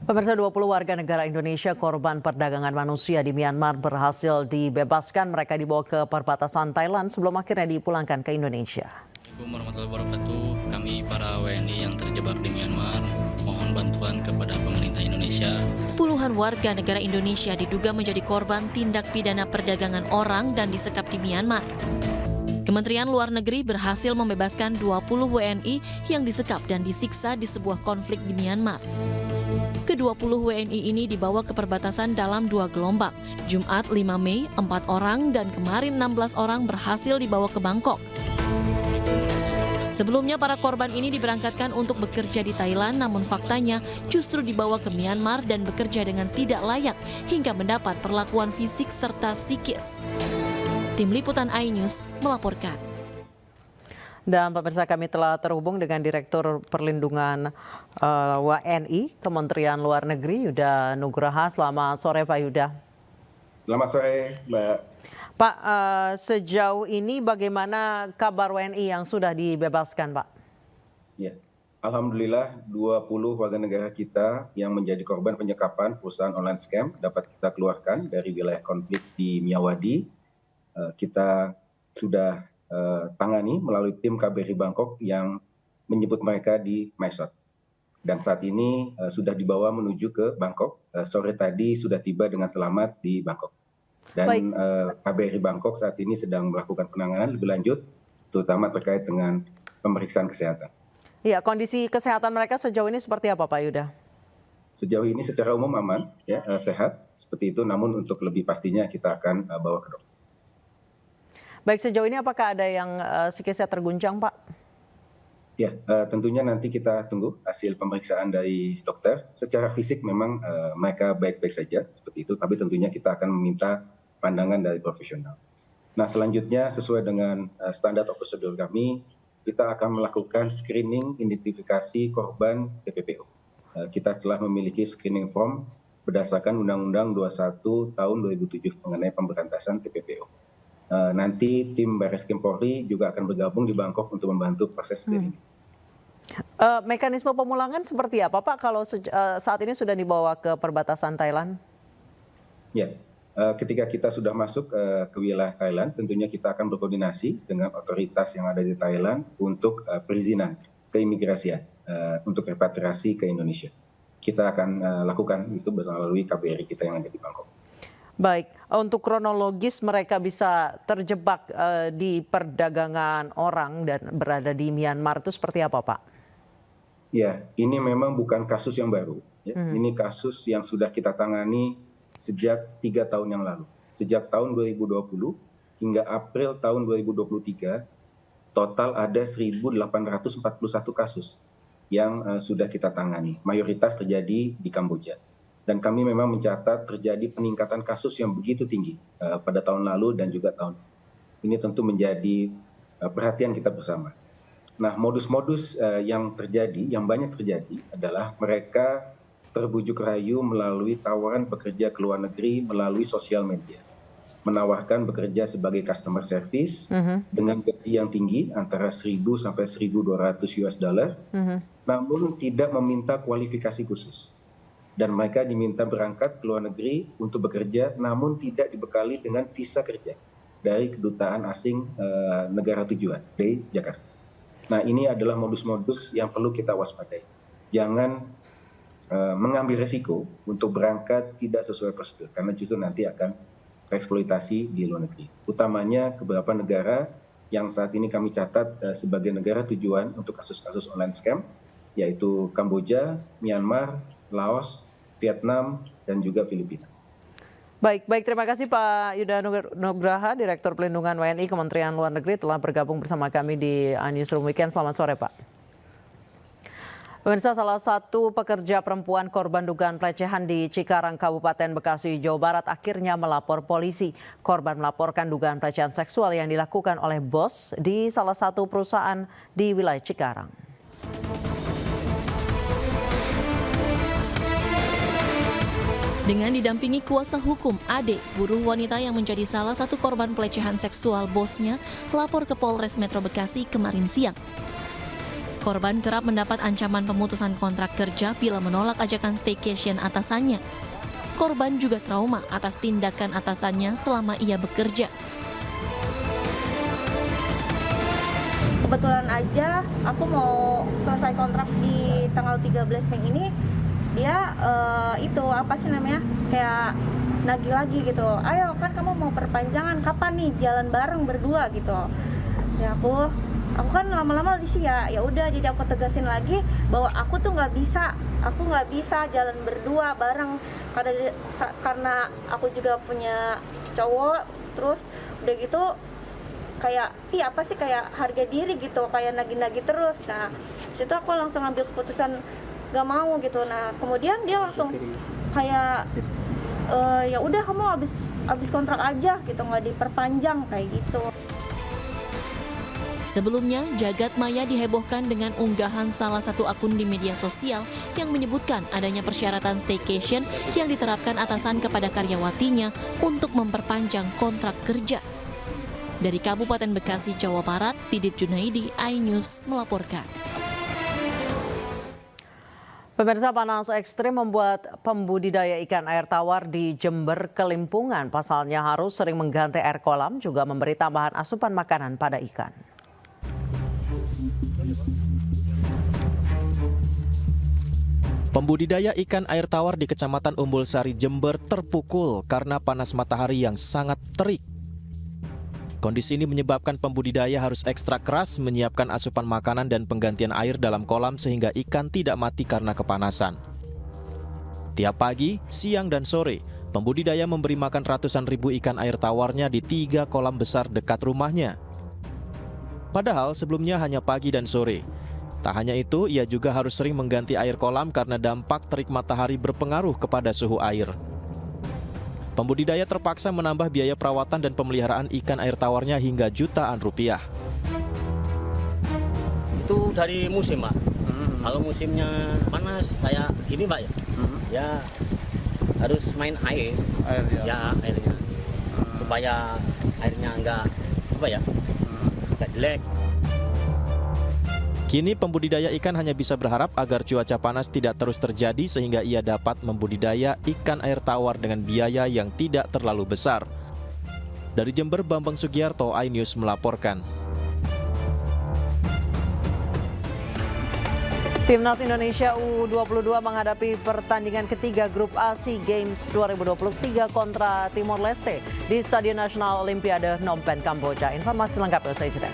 Pemirsa, 20 warga negara Indonesia korban perdagangan manusia di Myanmar berhasil dibebaskan. Mereka dibawa ke perbatasan Thailand sebelum akhirnya dipulangkan ke Indonesia. Assalamualaikum warahmatullahi wabarakatuh. Kami para WNI yang terjebak di Myanmar mohon bantuan kepada pemerintah Indonesia. Puluhan warga negara Indonesia diduga menjadi korban tindak pidana perdagangan orang dan disekap di Myanmar. Kementerian Luar Negeri berhasil membebaskan 20 WNI yang disekap dan disiksa di sebuah konflik di Myanmar. Ke-20 WNI ini dibawa ke perbatasan dalam 2 gelombang. Jumat 5 Mei, 4 orang dan kemarin 16 orang berhasil dibawa ke Bangkok. Sebelumnya para korban ini diberangkatkan untuk bekerja di Thailand, namun faktanya justru dibawa ke Myanmar dan bekerja dengan tidak layak hingga mendapat perlakuan fisik serta psikis. Tim Liputan iNews melaporkan. Dan pemirsa, kami telah terhubung dengan Direktur Perlindungan WNI Kementerian Luar Negeri Yuda Nugraha. Selamat sore Pak Yuda. Selamat sore Mbak. Pak, sejauh ini bagaimana kabar WNI yang sudah dibebaskan Pak? Ya, Alhamdulillah 20 warga negara kita yang menjadi korban penyekapan perusahaan online scam dapat kita keluarkan dari wilayah konflik di Myawaddy. Kita sudah tangani melalui tim KBRI Bangkok yang menjemput mereka di Mae Sot. Dan saat ini sudah dibawa menuju ke Bangkok. Sore tadi sudah tiba dengan selamat di Bangkok. Dan KBRI Bangkok saat ini sedang melakukan penanganan lebih lanjut, terutama terkait dengan pemeriksaan kesehatan. Iya, kondisi kesehatan mereka sejauh ini seperti apa Pak Yuda? Sejauh ini secara umum aman, ya, sehat seperti itu. Namun untuk lebih pastinya kita akan bawa ke dokter. Baik, sejauh ini apakah ada yang psikisnya terguncang, Pak? Ya, tentunya nanti kita tunggu hasil pemeriksaan dari dokter. Secara fisik memang mereka baik-baik saja, seperti itu. Tapi tentunya kita akan meminta pandangan dari profesional. Nah, selanjutnya sesuai dengan standar prosedur kami, kita akan melakukan screening identifikasi korban TPPO. Kita telah memiliki screening form berdasarkan Undang-Undang 21 tahun 2007 mengenai pemberantasan TPPO. Nanti tim Barreskrim Polri juga akan bergabung di Bangkok untuk membantu proses screening. Mekanisme pemulangan seperti apa Pak kalau saat ini sudah dibawa ke perbatasan Thailand? Ya, ketika kita sudah masuk ke wilayah Thailand, tentunya kita akan berkoordinasi dengan otoritas yang ada di Thailand untuk perizinan keimigrasian untuk repatriasi ke Indonesia. Kita akan lakukan itu melalui KBRI kita yang ada di Bangkok. Baik, untuk kronologis mereka bisa terjebak di perdagangan orang dan berada di Myanmar itu seperti apa Pak? Ya, ini memang bukan kasus yang baru. Ya. Ini kasus yang sudah kita tangani sejak 3 tahun yang lalu. Sejak tahun 2020 hingga April tahun 2023, total ada 1.841 kasus yang sudah kita tangani. Mayoritas terjadi di Kamboja. Dan kami memang mencatat terjadi peningkatan kasus yang begitu tinggi pada tahun lalu dan juga tahun ini tentu menjadi perhatian kita bersama. Nah, modus-modus yang banyak terjadi adalah mereka terbujuk rayu melalui tawaran bekerja ke luar negeri melalui sosial media. Menawarkan bekerja sebagai customer service dengan gaji yang tinggi antara 1.000 sampai 1.200 US dollar, namun tidak meminta kualifikasi khusus. Dan mereka diminta berangkat ke luar negeri untuk bekerja, namun tidak dibekali dengan visa kerja dari kedutaan asing negara tujuan dari Jakarta. Nah, ini adalah modus-modus yang perlu kita waspadai. Jangan mengambil resiko untuk berangkat tidak sesuai prosedur, karena justru nanti akan eksploitasi di luar negeri. Utamanya beberapa negara yang saat ini kami catat sebagai negara tujuan untuk kasus-kasus online scam, yaitu Kamboja, Myanmar, Laos, Vietnam, dan juga Filipina. Baik, terima kasih Pak Yuda Nugraha, Direktur Perlindungan WNI Kementerian Luar Negeri telah bergabung bersama kami di Newsroom Weekend. Selamat sore Pak. Pemirsa, salah satu pekerja perempuan korban dugaan pelecehan di Cikarang, Kabupaten Bekasi, Jawa Barat akhirnya melapor polisi. Korban melaporkan dugaan pelecehan seksual yang dilakukan oleh bos di salah satu perusahaan di wilayah Cikarang. Dengan didampingi kuasa hukum, Ade, buruh wanita yang menjadi salah satu korban pelecehan seksual bosnya, lapor ke Polres Metro Bekasi kemarin siang. korban kerap mendapat ancaman pemutusan kontrak kerja bila menolak ajakan staycation atasannya. Korban juga trauma atas tindakan atasannya selama ia bekerja. Kebetulan aja aku mau selesai kontrak di tanggal 13 Mei ini, dia kayak nagih lagi gitu. Ayo kan kamu mau perpanjangan, kapan nih jalan bareng berdua gitu. Ya aku kan lama-lama di sini ya udah, jadi aku tegasin lagi bahwa aku tuh nggak bisa jalan berdua bareng karena aku juga punya cowok. Terus udah gitu kayak kayak harga diri gitu, kayak nagih-nagih terus. Nah situ aku langsung ambil keputusan gak mau gitu. Nah kemudian dia langsung kayak ya udah kamu habis kontrak aja gitu, nggak diperpanjang kayak gitu. Sebelumnya, Jagat Maya dihebohkan dengan unggahan salah satu akun di media sosial yang menyebutkan adanya persyaratan staycation yang diterapkan atasan kepada karyawatinya untuk memperpanjang kontrak kerja. Dari Kabupaten Bekasi, Jawa Barat, Didit Junaidi, iNews melaporkan. Pemirsa, panas ekstrim membuat pembudidaya ikan air tawar di Jember kelimpungan. Pasalnya harus sering mengganti air kolam, juga memberi tambahan asupan makanan pada ikan. Pembudidaya ikan air tawar di Kecamatan Umbul Sari, Jember terpukul karena panas matahari yang sangat terik. Kondisi ini menyebabkan pembudidaya harus ekstra keras menyiapkan asupan makanan dan penggantian air dalam kolam sehingga ikan tidak mati karena kepanasan. Tiap pagi, siang, dan sore, pembudidaya memberi makan ratusan ribu ikan air tawarnya di 3 kolam besar dekat rumahnya. Padahal sebelumnya hanya pagi dan sore. Tak hanya itu, ia juga harus sering mengganti air kolam karena dampak terik matahari berpengaruh kepada suhu air. Pembudidaya terpaksa menambah biaya perawatan dan pemeliharaan ikan air tawarnya hingga jutaan rupiah. Itu dari musim, Pak. Kalau musimnya panas kayak gini, Pak, ya harus main air. Airnya. Supaya airnya enggak jelek. Kini pembudidaya ikan hanya bisa berharap agar cuaca panas tidak terus terjadi sehingga ia dapat membudidaya ikan air tawar dengan biaya yang tidak terlalu besar. Dari Jember, Bambang Sugiarto, iNews melaporkan. Timnas Indonesia U22 menghadapi pertandingan ketiga grup A SEA Games 2023 kontra Timor Leste di Stadion Nasional Olimpiade Phnom Penh, Kamboja. Informasi lengkapnya usai jeda.